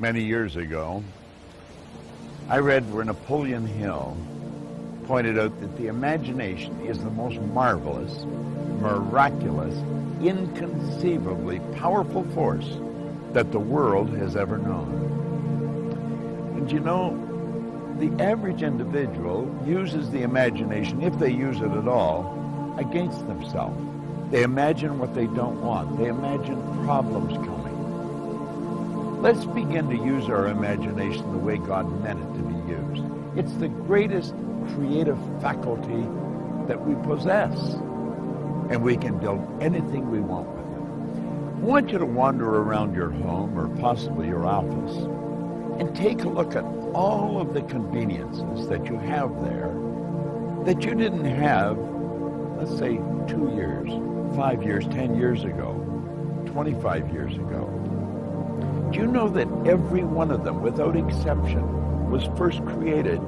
Many years ago, I read where Napoleon Hill pointed out that the imagination is the most marvelous, miraculous, inconceivably powerful force that the world has ever known. And you know, the average individual uses the imagination, if they use it at all, against themselves. They imagine what they don't want. They imagine problems coming. Let's begin to use our imagination the way God meant it to be used. It's the greatest creative faculty that we possess, and we can build anything we want with it. I want you to wander around your home or possibly your office and take a look at all of the conveniences that you have there that you didn't have, let's say, 2 years, 5 years, 10 years ago, 25 years ago. Do you know that every one of them, without exception, was first created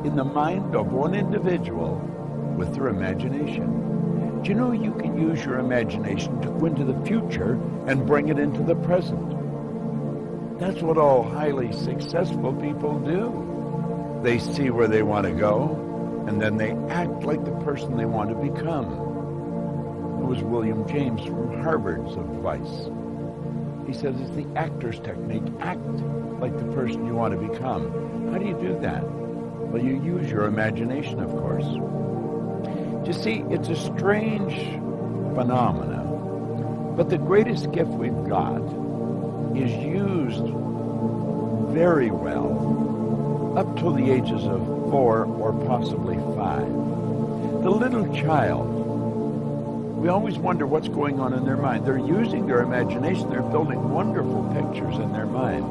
in the mind of one individual with their imagination? Do you know you can use your imagination to go into the future and bring it into the present? That's what all highly successful people do. They see where they want to go, and then they act like the person they want to become. It was William James from Harvard's advice. He says it's the actor's technique. Act like the person you want to become. How do you do that? Well, you use your imagination, of course. You see, it's a strange phenomena, but the greatest gift we've got is used very well up till the ages of 4 or possibly 5. The little child, we always wonder what's going on in their mind. They're using their imagination. They're building wonderful pictures in their mind.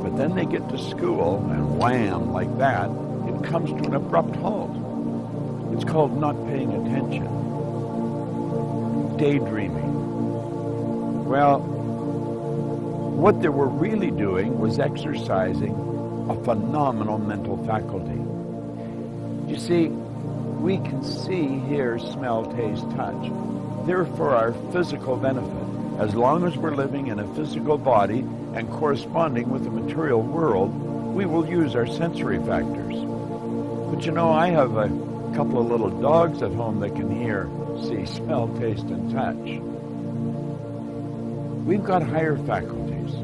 But then they get to school, and wham, like that, it comes to an abrupt halt. It's called not paying attention. Daydreaming. Well, what they were really doing was exercising a phenomenal mental faculty. You see, we can see, hear, smell, taste, touch. They're for our physical benefit. As long as we're living in a physical body and corresponding with the material world, we will use our sensory factors. But you know, I have a couple of little dogs at home that can hear, see, smell, taste, and touch. We've got higher faculties.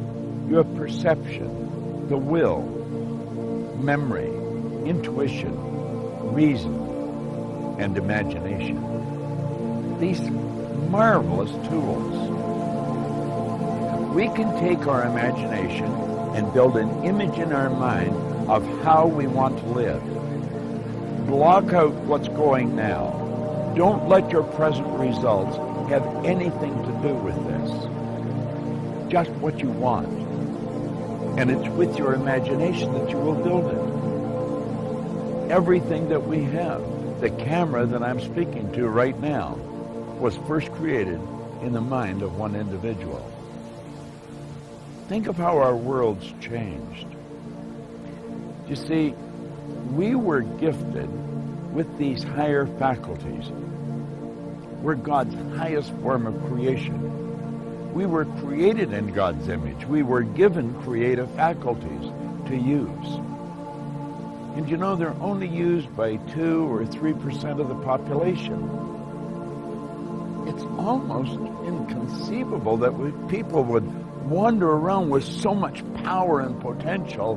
You have perception, the will, memory, intuition, reason, and imagination. These marvelous tools. We can take our imagination and build an image in our mind of how we want to live. Block out what's going now. Don't let your present results have anything to do with this. Just what you want. And it's with your imagination that you will build it. Everything that we have, the camera that I'm speaking to right now, was first created in the mind of one individual. Think of how our world's changed. You see, we were gifted with these higher faculties. We're God's highest form of creation. We were created in God's image. We were given creative faculties to use. And you know, they're only used by 2 or 3% of the population. It's almost inconceivable that people would wander around with so much power and potential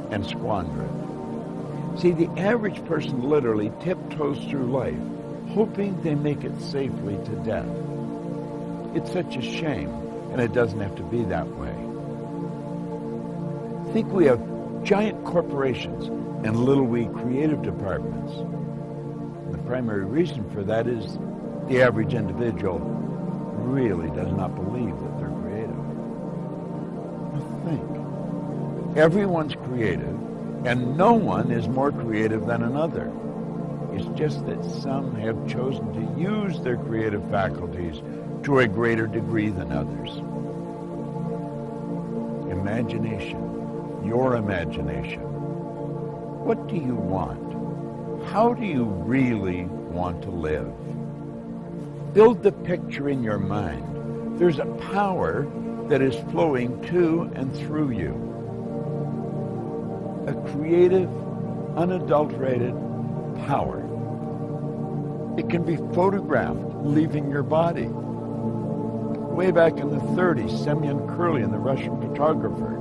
and squander it. See, the average person literally tiptoes through life, hoping they make it safely to death. It's such a shame, and it doesn't have to be that way. I think we have giant corporations and little wee creative departments. And the primary reason for that is the average individual really does not believe that they're creative. Now think. Everyone's creative, and no one is more creative than another. It's just that some have chosen to use their creative faculties to a greater degree than others. Imagination, your imagination. What do you want? How do you really want to live? Build the picture in your mind. There's a power that is flowing to and through you. A creative, unadulterated power. It can be photographed leaving your body. Way back in the 30s, Semyon Kurlin, the Russian photographer,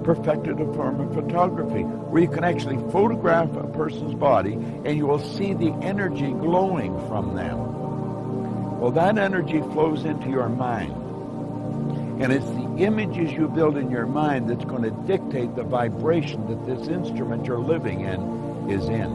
perfected a form of photography where you can actually photograph a person's body and you will see the energy glowing from them. Well, that energy flows into your mind. And it's the images you build in your mind that's going to dictate the vibration that this instrument you're living in is in.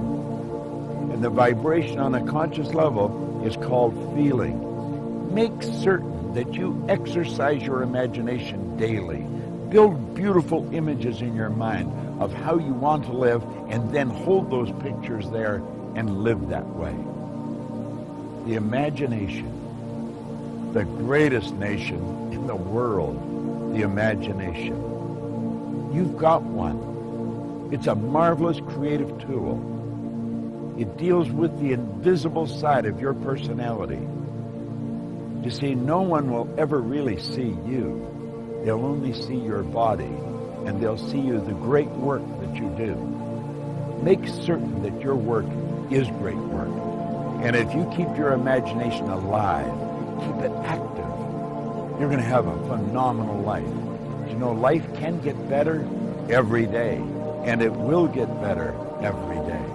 And the vibration on a conscious level is called feeling. Make certain that you exercise your imagination daily. Build beautiful images in your mind of how you want to live and then hold those pictures there and live that way. The imagination, the greatest nation in the world, the imagination. You've got one. It's a marvelous creative tool. It deals with the invisible side of your personality. You see, no one will ever really see you. They'll only see your body, and they'll see you the great work that you do. Make certain that your work is great work. And if you keep your imagination alive, keep it active, you're going to have a phenomenal life. You know, life can get better every day, and it will get better every day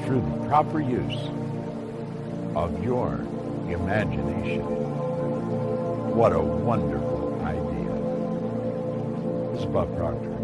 through the proper use of your imagination. What a wonderful idea. This is Bob Proctor.